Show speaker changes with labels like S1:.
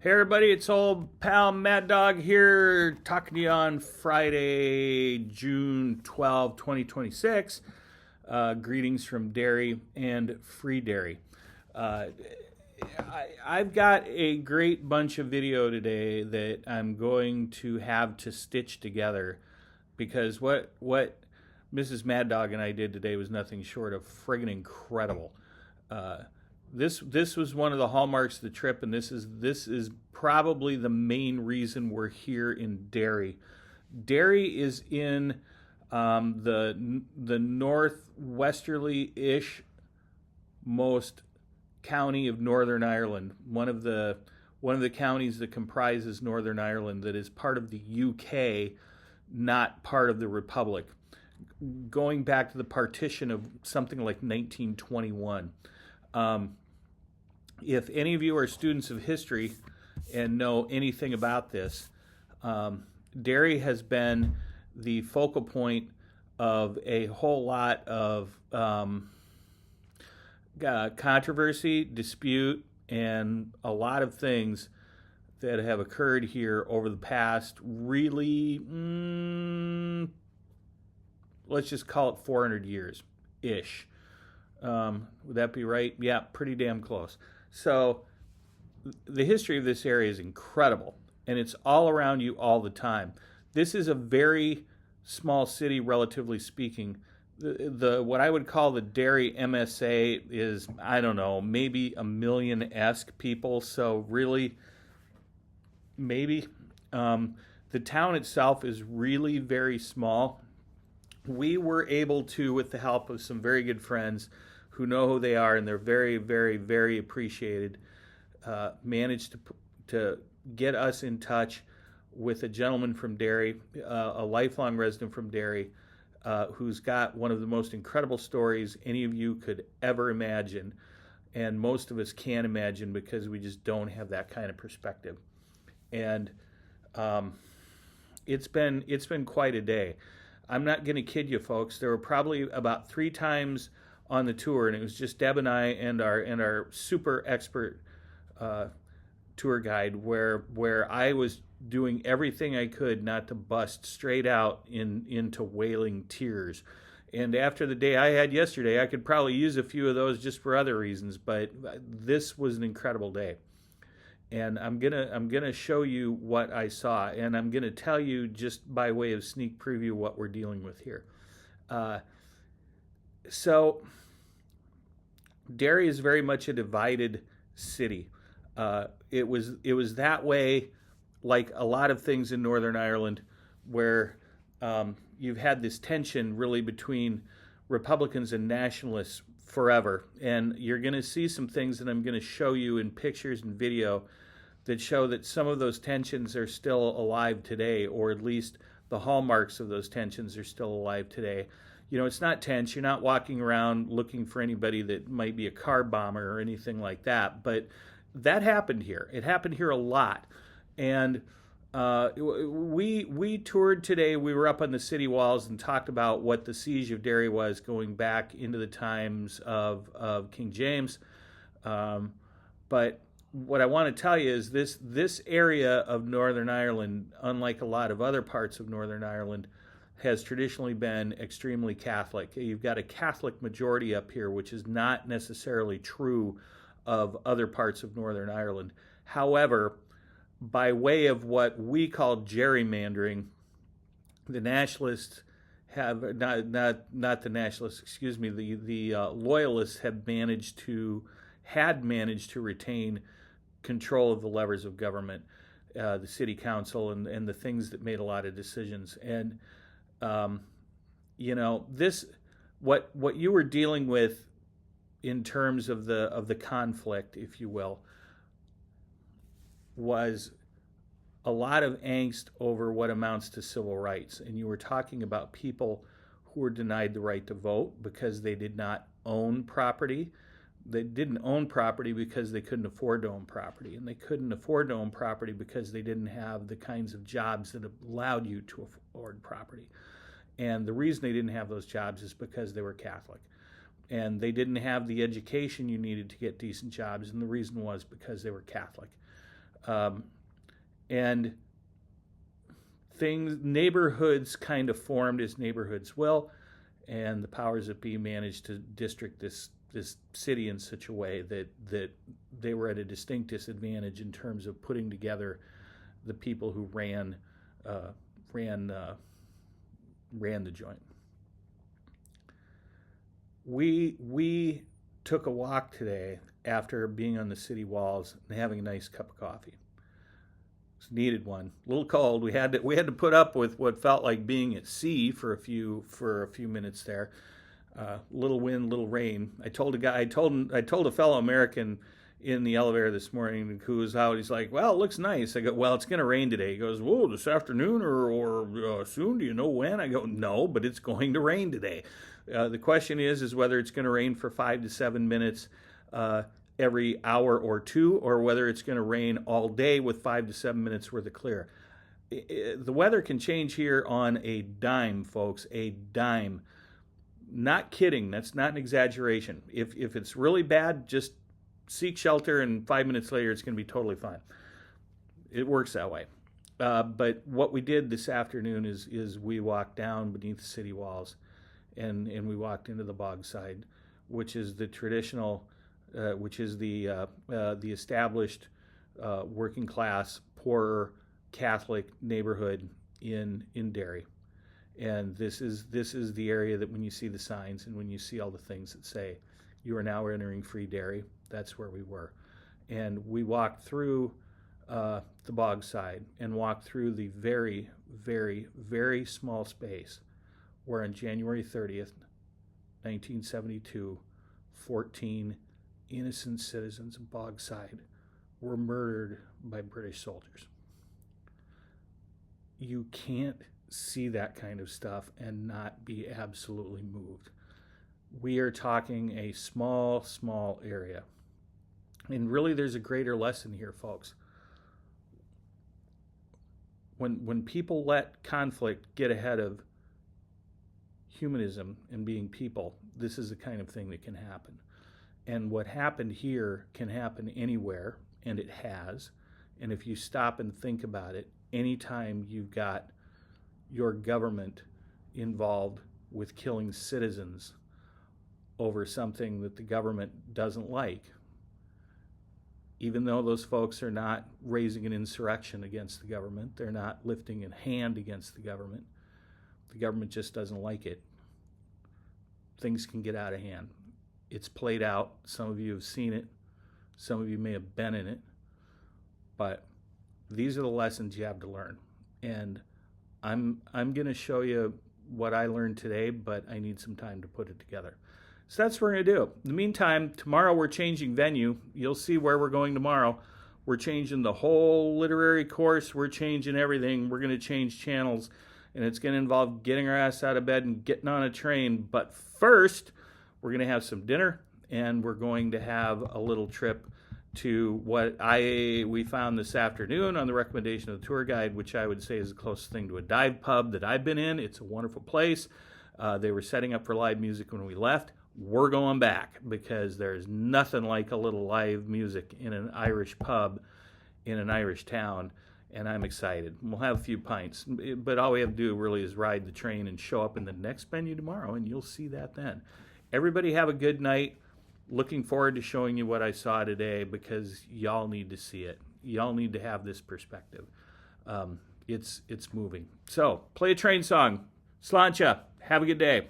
S1: Hey everybody, it's old pal Maddog here talking to you on Friday, June 12, 2026. Greetings from Derry and Free Derry. Uh, I've got a great bunch of video today that I'm going to have to stitch together because what Mrs. Maddog and I did today was nothing short of friggin' incredible. Uh, this was one of the hallmarks of the trip, and this is probably the main reason we're here in Derry. Derry is in the northwesterly-ish most county of Northern Ireland. One of the counties that comprises Northern Ireland that is part of the UK, not part of the Republic. Going back to the partition of something like 1921. If any of you are students of history and know anything about this, Derry has been the focal point of a whole lot of controversy, dispute, and a lot of things that have occurred here over the past really, let's just call it 400 years-ish. Would that be right? Yeah, pretty damn close. So the history of this area is incredible, and it's all around you all the time. This is a very small city, relatively speaking. The what I would call the Derry MSA is, I don't know, maybe a million-esque people. So really, maybe. The town itself is really very small. We were able to, with the help of some very good friends who know who they are, and they're very, very, very appreciated, managed to get us in touch with a gentleman from Derry, a lifelong resident from Derry, who's got one of the most incredible stories any of you could ever imagine, and most of us can't imagine because we just don't have that kind of perspective. And it's been quite a day. I'm not going to kid you, folks. There were probably about 3 times on the tour, and it was just Deb and I and our super expert tour guide, where I was doing everything I could not to bust straight out into wailing tears. And after the day I had yesterday, I could probably use a few of those just for other reasons, but this was an incredible day. And I'm gonna show you what I saw, and I'm gonna tell you just by way of sneak preview what we're dealing with here. So Derry is very much a divided city. It was that way, like a lot of things in Northern Ireland, where you've had this tension really between Republicans and nationalists forever. And you're going to see some things that I'm going to show you in pictures and video that show that some of those tensions are still alive today, or at least the hallmarks of those tensions are still alive today. You know, it's not tense. You're not walking around looking for anybody that might be a car bomber or anything like that. But that happened here. It happened here a lot. And we toured today. We were up on the city walls and talked about what the siege of Derry was, going back into the times of King James. But what I want to tell you is this area of Northern Ireland, unlike a lot of other parts of Northern Ireland, has traditionally been extremely Catholic. You've got a Catholic majority up here, which is not necessarily true of other parts of Northern Ireland. However, by way of what we call gerrymandering, the nationalists have not the nationalists, excuse me, the loyalists had managed to retain control of the levers of government, the city council, and the things that made a lot of decisions. And this what you were dealing with in terms of the conflict, if you will, was a lot of angst over what amounts to civil rights. And you were talking about people who were denied the right to vote because they did not own property. They didn't own property because they couldn't afford to own property. And they couldn't afford to own property because they didn't have the kinds of jobs that allowed you to afford property. And the reason they didn't have those jobs is because they were Catholic. And they didn't have the education you needed to get decent jobs, and the reason was because they were Catholic. And neighborhoods kind of formed as neighborhoods will, and the powers that be managed to district this city in such a way that they were at a distinct disadvantage in terms of putting together the people who ran the joint. We took a walk today after being on the city walls and having a nice cup of coffee. It's needed one. A little cold. We had to put up with what felt like being at sea for a few minutes there. Little wind, little rain. I told a fellow American in the elevator this morning who was out. He's like, "Well, it looks nice." I go, "Well, it's going to rain today." He goes, "Whoa, this afternoon or soon? Do you know when?" I go, "No, but it's going to rain today." The question is whether it's going to rain for 5 to 7 minutes every hour or two, or whether it's going to rain all day with 5 to 7 minutes worth of clear. The weather can change here on a dime, folks, a dime. Not kidding. That's not an exaggeration. If it's really bad, just seek shelter, and 5 minutes later, it's going to be totally fine. It works that way. But what we did this afternoon is we walked down beneath the city walls, and we walked into the Bogside, which is the traditional, which is the established working class, poorer Catholic neighborhood in Derry. And this is the area that when you see the signs and when you see all the things that say, "You are now entering free Derry," that's where we were. And we walked through the Bogside and walked through the very, very, very small space where on January 30th, 1972, 14 innocent citizens of Bogside were murdered by British soldiers. You can't see that kind of stuff and not be absolutely moved. We are talking a small, small area. And really there's a greater lesson here, folks. When people let conflict get ahead of humanism and being people, this is the kind of thing that can happen. And what happened here can happen anywhere, and it has. And if you stop and think about it, anytime you've got your government involved with killing citizens over something that the government doesn't like, even though those folks are not raising an insurrection against the government, they're not lifting a hand against the government just doesn't like it, things can get out of hand. It's played out. Some of you have seen it. Some of you may have been in it. But these are the lessons you have to learn. And I'm going to show you what I learned today, but I need some time to put it together. So that's what we're going to do. In the meantime, tomorrow we're changing venue. You'll see where we're going tomorrow. We're changing the whole literary course. We're changing everything. We're going to change channels, and it's going to involve getting our ass out of bed and getting on a train. But first, we're going to have some dinner, and we're going to have a little trip to what we found this afternoon on the recommendation of the tour guide, which I would say is the closest thing to a dive pub that I've been in. It's a wonderful place. They were setting up for live music when we left. We're going back because there's nothing like a little live music in an Irish pub in an Irish town, and I'm excited. We'll have a few pints, but all we have to do really is ride the train and show up in the next venue tomorrow, and you'll see that then. Everybody have a good night. Looking forward to showing you what I saw today because y'all need to see it. Y'all need to have this perspective. It's moving. So, play a train song. Sláinte. Have a good day.